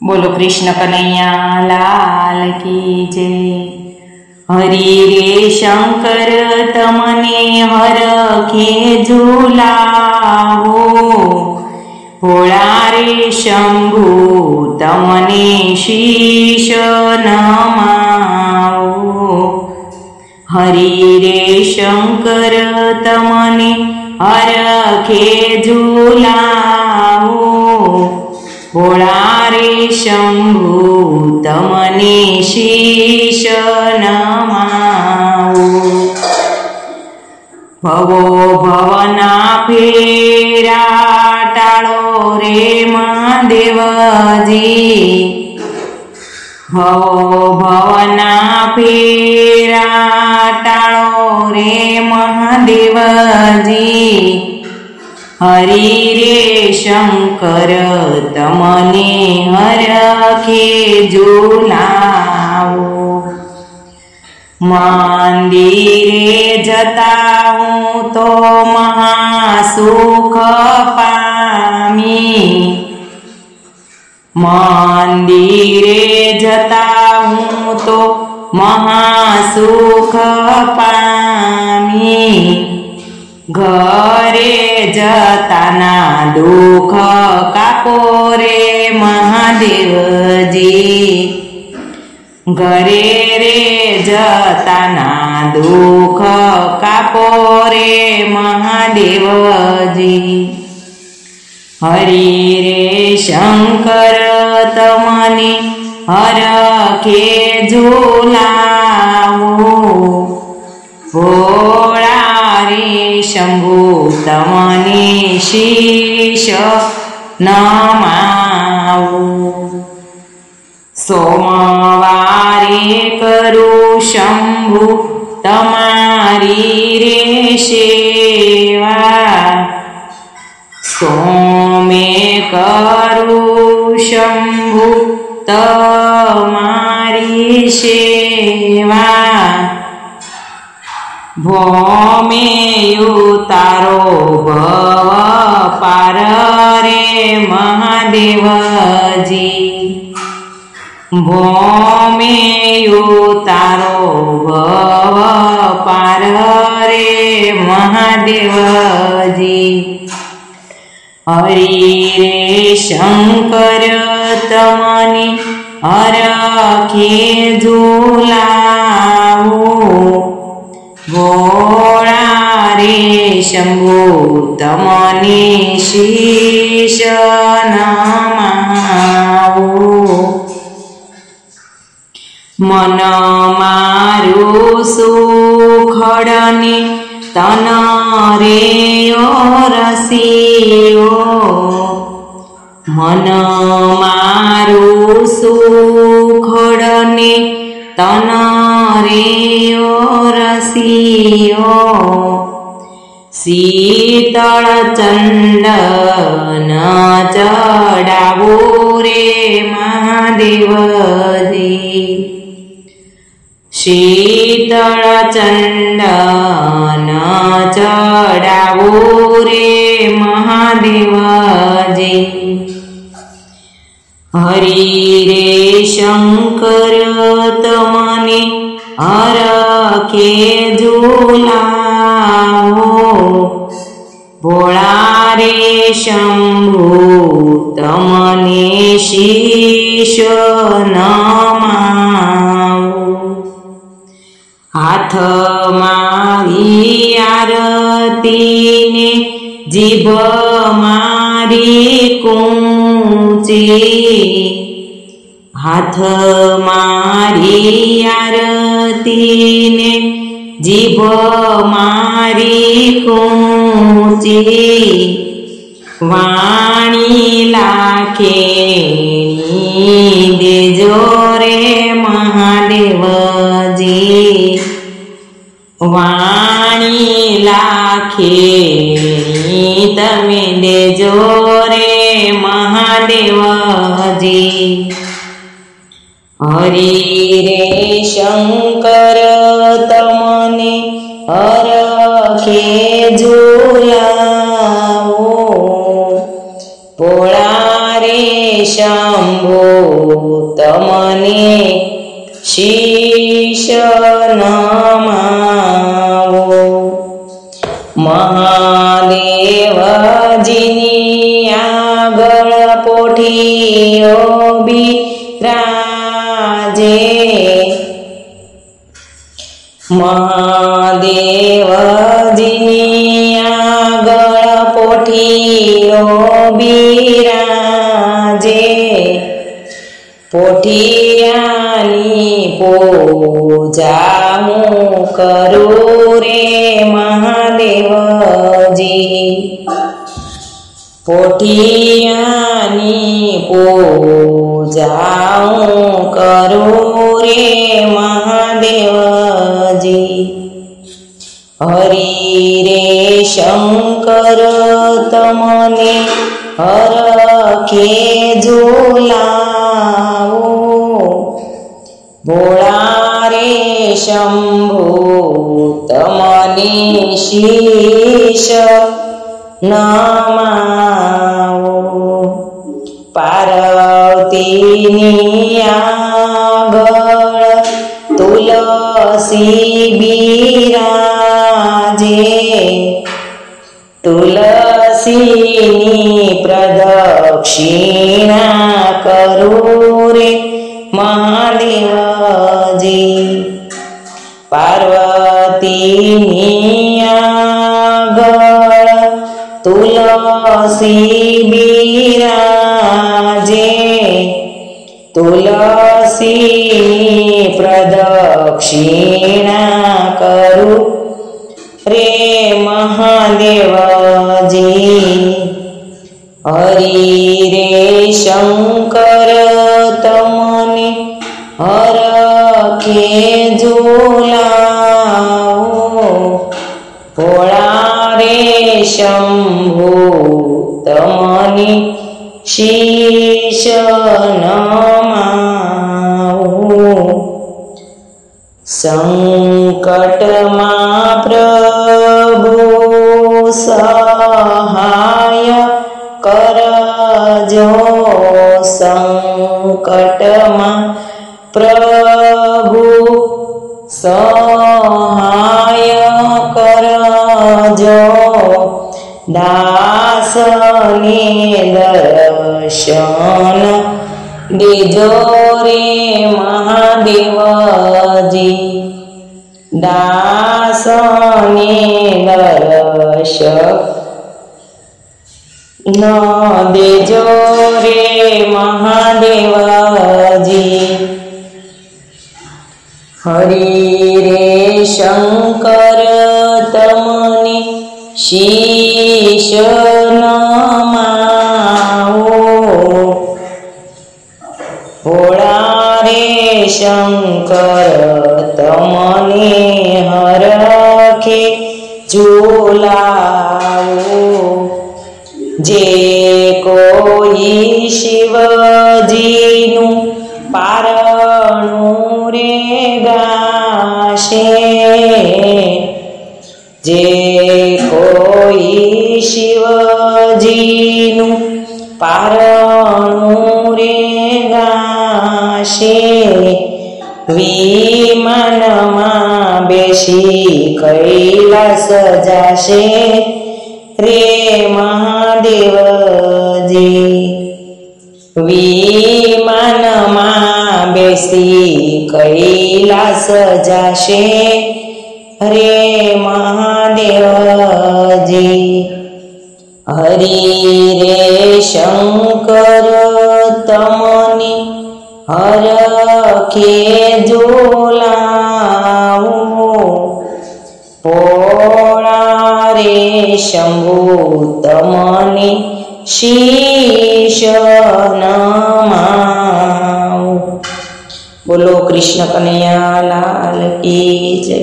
बोलो कृष्ण कन्हैया लाल की जय। हरि रे शंकर तमने हरखे झूलावो, भोळा रे शंभु तमने शीश नमावो। हरि रे शंकर तमने हरखे झूलावो, भोळा रे शंभु तमने शीश नमावो। भवो भवना फेरा टाळो रे महादेवजी, भवो भवना फेरा टाळो रे महादेवजी। हरि रे शंकर तमने हरखे झूलावो। मंदिरे जता हूँ तो महासुख पामी, मंदिरे जता हूँ तो महासुख पामी। घरे जताना दुख कापो रे महादेवजी, घरे रे जताना दुख कापो रे महादेवजी। हरि रे शंकर तमने हरखे झूलावो, भोळा रे शंभु तमने शीश नमावो। सोमवारे करू शंभु तमारी रे सेवा, सोमे करू शंभु तमारी सेवा। भौमे उतारो भव पार रे महादेवजी, भौमे उतारो भव पार रे महादेवजी। हरि रे शंकर तमने हरखे झूलावो, भोळा रे शंभु तमने शीश नमावो। मन मारू सुखड़ने तन रे रसियो, मन मारू सुखड़ने तन रे रसियो। शीतल चंदन चढ़ावो रे महादेवजी, शीतल चंदन चढ़ावो रे महादेवजी। हरि रे शंकर तमने हरखे झूलावो, भोळा रे शंभु तमने शीश नमावो। हाथ मारी आरती ने जीभ मारी कूंची, हाथ मारी आरती ने जीभ मारी कूंची। वाणी लाखेणी देजो रे महादेवजी, वाणी लाखेणी तमे देजो रे महादेवजी। हरि रे शंकर तमने हरखे झूलावो, भोळा रे शंभु शंभो तमने शीश नमावो। महादेवजीनी आगळ पोठीओ बिराजे। महादेवजीनी आगळ पोठीओ बिराजे। पोठियानी पूजा हूँ करूँ रे महादेवजी। पोठियानी पूजा हूँ करूँ रे महादेवजी। हरि रे शंकर तमने हरखे झूलावो। भोळा रे शंभो तमने शीश नमावो। पार्वतीनी आगळ तुलसी बिराजे। तुलसीनी प्रदक्षिणा करूँ रे महादेवजी। पार्वतीनी आगळ तुलसी बिराजे। तुलसीनी प्रदक्षिणा करूँ रे महादेवजी। हरि रे शंकर तमने हरखे झूलावो। भोळा रे शंभो तमने शीश नमावो। संकटमा प्रभु सहाय करजो। संकटमा प्रभु सहाय करजो। दासने दर्शन देजो रे महादेवजी। दासने दर्शन देजो रे महादेवजी। हरि रे शंकर तमने शीश नमावो। भोळा रे शंकर तमने हरखे झूलावो। जे कोई शिवजीनु पारणु रे गाशे। जे कोई शिवजीनु पारणु रे गाशे। विमानमा बेसी कैलास जाशे रे महादेवजी। विमानमा बेसी कैलास जाशे रे महादेवजी। हरि रे शंकर तमने हरखे झूलावो। भोळा रे शंभो तमने शीश नमावो। बोलो कृष्ण कन्हैया लाल की जय।